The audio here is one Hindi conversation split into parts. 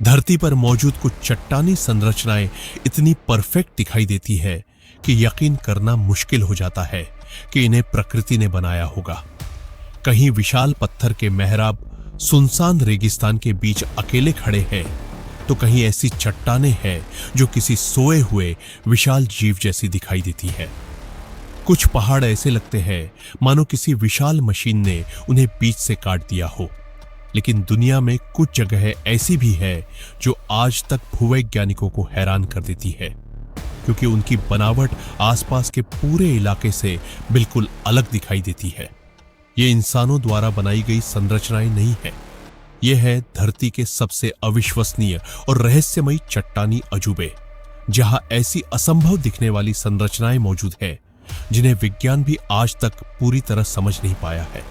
धरती पर मौजूद कुछ चट्टानी संरचनाएं इतनी परफेक्ट दिखाई देती है कि यकीन करना मुश्किल हो जाता है कि इन्हें प्रकृति ने बनाया होगा। कहीं विशाल पत्थर के मेहराब सुनसान रेगिस्तान के बीच अकेले खड़े हैं, तो कहीं ऐसी चट्टानें हैं जो किसी सोए हुए विशाल जीव जैसी दिखाई देती है। कुछ पहाड़ ऐसे लगते हैं मानो किसी विशाल मशीन ने उन्हें बीच से काट दिया हो। लेकिन दुनिया में कुछ जगह ऐसी भी है जो आज तक भूवैज्ञानिकों को हैरान कर देती है, क्योंकि उनकी बनावट आसपास के पूरे इलाके से बिल्कुल अलग दिखाई देती है। ये इंसानों द्वारा बनाई गई संरचनाएं नहीं है। ये है धरती के सबसे अविश्वसनीय और रहस्यमयी चट्टानी अजूबे, जहां ऐसी असंभव दिखने वाली संरचनाएं मौजूद है जिन्हें विज्ञान भी आज तक पूरी तरह समझ नहीं पाया है।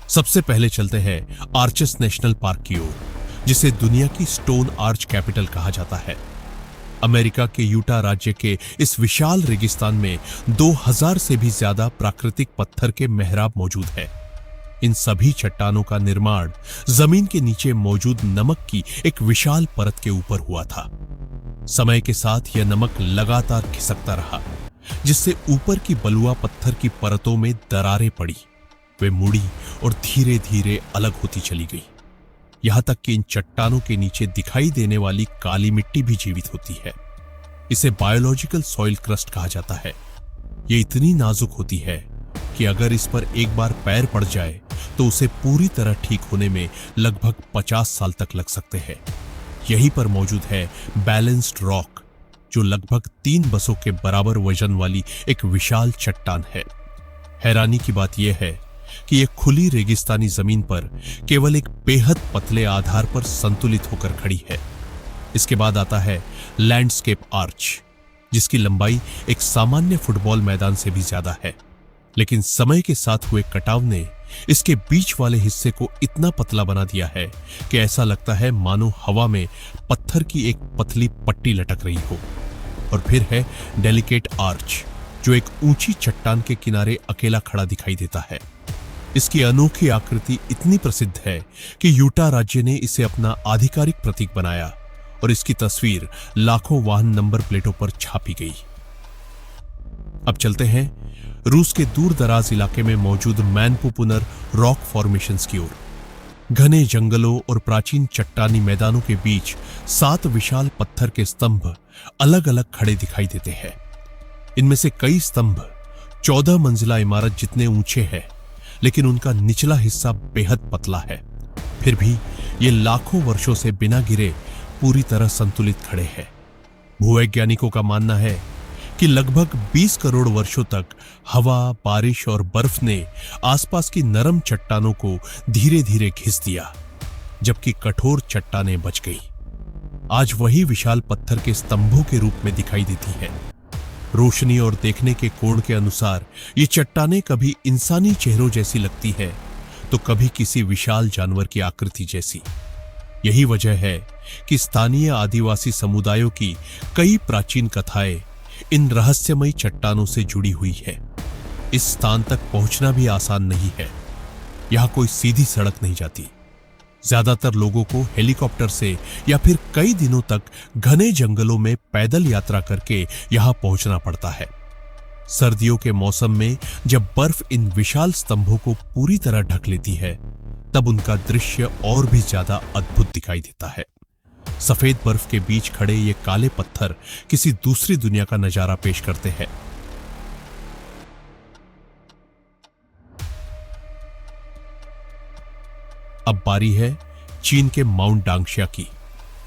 सबसे पहले चलते हैं आर्चेस नेशनल पार्क की ओर, जिसे दुनिया की स्टोन आर्च कैपिटल कहा जाता है। अमेरिका के यूटा राज्य के इस विशाल रेगिस्तान में 2000 से भी ज्यादा प्राकृतिक पत्थर के मेहराब मौजूद है। इन सभी चट्टानों का निर्माण जमीन के नीचे मौजूद नमक की एक विशाल परत के ऊपर हुआ था। समय के साथ यह नमक लगातार खिसकता रहा, जिससे ऊपर की बलुआ पत्थर की परतों में दरारें पड़ी। वे मुड़ी और धीरे धीरे अलग होती चली गई, यहां तक कि इन चट्टानों के नीचे दिखाई देने वाली काली मिट्टी भी जीवित होती है। इसे बायोलॉजिकल सॉइल क्रस्ट कहा जाता है। यह इतनी नाजुक होती है कि अगर इस पर एक बार पैर पड़ जाए तो उसे पूरी तरह ठीक होने में लगभग 50 साल तक लग सकते हैं। यहीं पर मौजूद है बैलेंस्ड रॉक, जो लगभग 3 बसों के बराबर वजन वाली एक विशाल चट्टान है। हैरानी की बात यह है कि यह खुली रेगिस्तानी जमीन पर केवल एक बेहद पतले आधार पर संतुलित होकर खड़ी है। इसके बाद आता है लैंडस्केप आर्च, जिसकी लंबाई एक सामान्य फुटबॉल मैदान से भी ज्यादा है। लेकिन समय के साथ हुए कटाव ने इसके बीच वाले हिस्से को इतना पतला बना दिया है कि ऐसा लगता है मानो हवा में पत्थर की एक पतली पट्टी लटक रही हो। और फिर है डेलिकेट आर्च, जो एक ऊंची चट्टान के किनारे अकेला खड़ा दिखाई देता है। इसकी अनोखी आकृति इतनी प्रसिद्ध है कि यूटा राज्य ने इसे अपना आधिकारिक प्रतीक बनाया और इसकी तस्वीर लाखों वाहन नंबर प्लेटों पर छापी गई। अब चलते हैं रूस के दूर दराज इलाके में मौजूद मैनपुपुनर रॉक फॉर्मेशंस की ओर। घने जंगलों और प्राचीन चट्टानी मैदानों के बीच 7 विशाल पत्थर के स्तंभ अलग अलग खड़े दिखाई देते हैं। इनमें से कई स्तंभ 14 मंजिला इमारत जितने ऊंचे हैं, लेकिन उनका निचला हिस्सा बेहद पतला है। फिर भी ये लाखों वर्षों से बिना गिरे पूरी तरह संतुलित खड़े हैं। भूवैज्ञानिकों का मानना है कि लगभग 20 करोड़ वर्षों तक हवा, बारिश और बर्फ ने आसपास की नरम चट्टानों को धीरे धीरे घिस दिया, जबकि कठोर चट्टानें बच गई। आज वही विशाल पत्थर के स्तंभों के रूप में दिखाई देती है। रोशनी और देखने के कोण के अनुसार ये चट्टानें कभी इंसानी चेहरों जैसी लगती है, तो कभी किसी विशाल जानवर की आकृति जैसी। यही वजह है कि स्थानीय आदिवासी समुदायों की कई प्राचीन कथाएं इन रहस्यमयी चट्टानों से जुड़ी हुई है। इस स्थान तक पहुंचना भी आसान नहीं है। यहां कोई सीधी सड़क नहीं जाती। ज्यादातर लोगों को हेलीकॉप्टर से या फिर कई दिनों तक घने जंगलों में पैदल यात्रा करके यहां पहुंचना पड़ता है। सर्दियों के मौसम में जब बर्फ इन विशाल स्तंभों को पूरी तरह ढक लेती है, तब उनका दृश्य और भी ज्यादा अद्भुत दिखाई देता है। सफेद बर्फ के बीच खड़े ये काले पत्थर किसी दूसरी दुनिया का नजारा पेश करते हैं। अब बारी है चीन के माउंट डांगशिया की,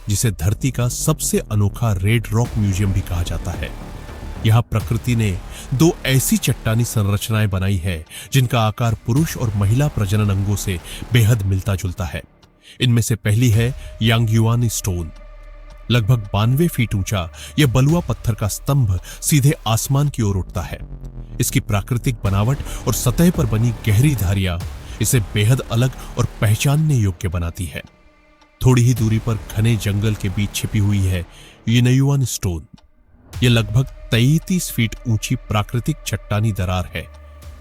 जिसे धरती का सबसे अनोखा रेड रॉक म्यूजियम भी कहा जाता है। यहां प्रकृति ने 2 ऐसी चट्टानी संरचनाएं बनाई है जिनका आकार पुरुष और महिला प्रजनन अंगों से बेहद मिलता जुलता है। इनमें से पहली है यांगयुआन स्टोन। लगभग 92 फीट ऊंचा यह बलुआ पत्थर का स्तंभ सीधे आसमान की ओर उठता है। इसकी प्राकृतिक बनावट और सतह पर बनी गहरी धारियां इसे बेहद अलग और पहचानने योग्य बनाती है। थोड़ी ही दूरी पर घने जंगल के बीच छिपी हुई है यिनयुआन स्टोन। यह लगभग 33 फीट ऊंची प्राकृतिक चट्टानी दरार है,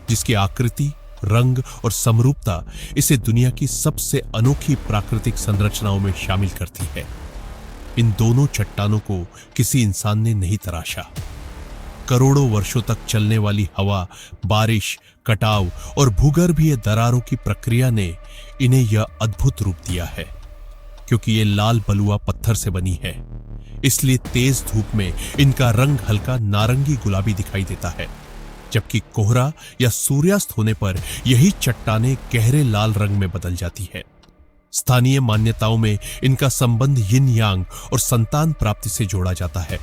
जिसकी आकृति, रंग और समरूपता इसे दुनिया की सबसे अनोखी प्राकृतिक संरचनाओं में शामिल करती है। इन दोनों चट्टानों को किसी इंसान ने नहीं तराशा। करोड़ों वर्षों तक चलने वाली हवा, बारिश, कटाव और भूगर्भीय दरारों की प्रक्रिया ने इन्हें यह अद्भुत रूप दिया है। क्योंकि ये लाल बलुआ पत्थर से बनी है, इसलिए तेज धूप में इनका रंग हल्का नारंगी गुलाबी दिखाई देता है, जबकि कोहरा या सूर्यास्त होने पर यही चट्टानें गहरे लाल रंग में बदल जाती है। स्थानीय मान्यताओं में इनका संबंध यिन यांग और संतान प्राप्ति से जोड़ा जाता है।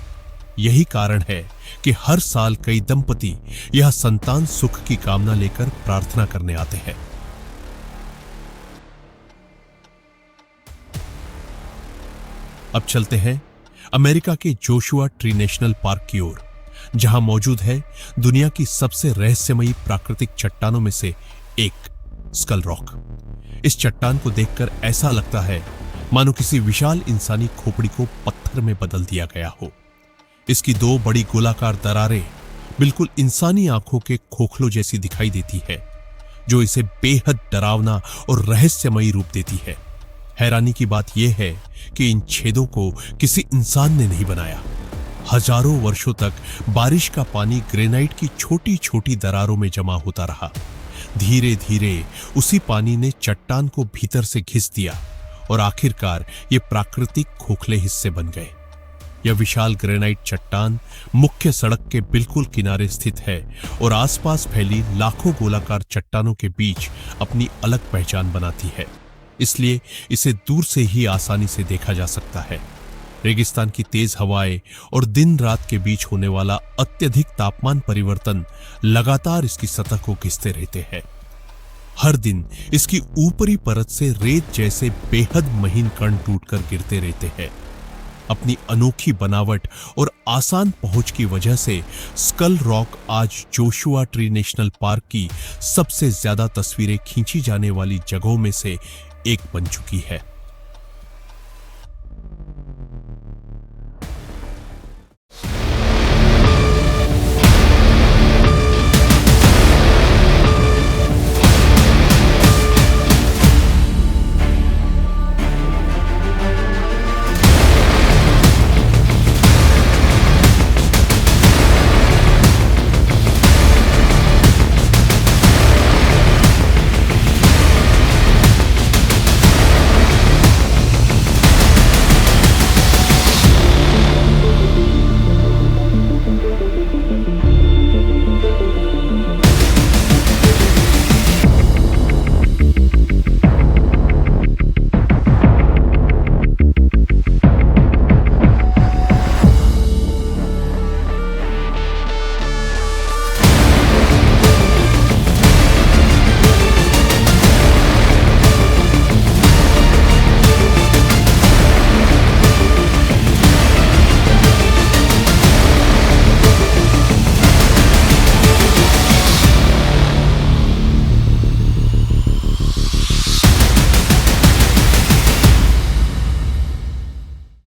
यही कारण है कि हर साल कई दंपति यह संतान सुख की कामना लेकर प्रार्थना करने आते हैं। अब चलते हैं अमेरिका के जोशुआ ट्री नेशनल पार्क की ओर, जहां मौजूद है दुनिया की सबसे रहस्यमयी प्राकृतिक चट्टानों में से एक, स्कल रॉक। इस चट्टान को देखकर ऐसा लगता है मानो किसी विशाल इंसानी खोपड़ी को पत्थर में बदल दिया गया हो। इसकी दो बड़ी गोलाकार दरारें बिल्कुल इंसानी आंखों के खोखलों जैसी दिखाई देती है, जो इसे बेहद डरावना और रहस्यमयी रूप देती है। हैरानी की बात यह है कि इन छेदों को किसी इंसान ने नहीं बनाया। हजारों वर्षों तक बारिश का पानी ग्रेनाइट की छोटी छोटी दरारों में जमा होता रहा। धीरे धीरे उसी पानी ने चट्टान को भीतर से घिस दिया और आखिरकार ये प्राकृतिक खोखले हिस्से बन गए। यह विशाल ग्रेनाइट चट्टान मुख्य सड़क के बिल्कुल किनारे स्थित है और आसपास फैली लाखों गोलाकार चट्टानों के बीच अपनी अलग पहचान बनाती है। इसलिए इसे दूर से ही आसानी से देखा जा सकता है। रेगिस्तान की तेज हवाएं और दिन रात के बीच होने वाला अत्यधिक तापमान परिवर्तन लगातार इसकी सतह को घिसते रहते हैं। हर दिन इसकी ऊपरी परत से रेत जैसे बेहद महीन कण टूटकर गिरते रहते हैं। अपनी अनोखी बनावट और आसान पहुंच की वजह से स्कल रॉक आज जोशुआ ट्री नेशनल पार्क की सबसे ज्यादा तस्वीरें खींची जाने वाली जगहों में से एक बन चुकी है।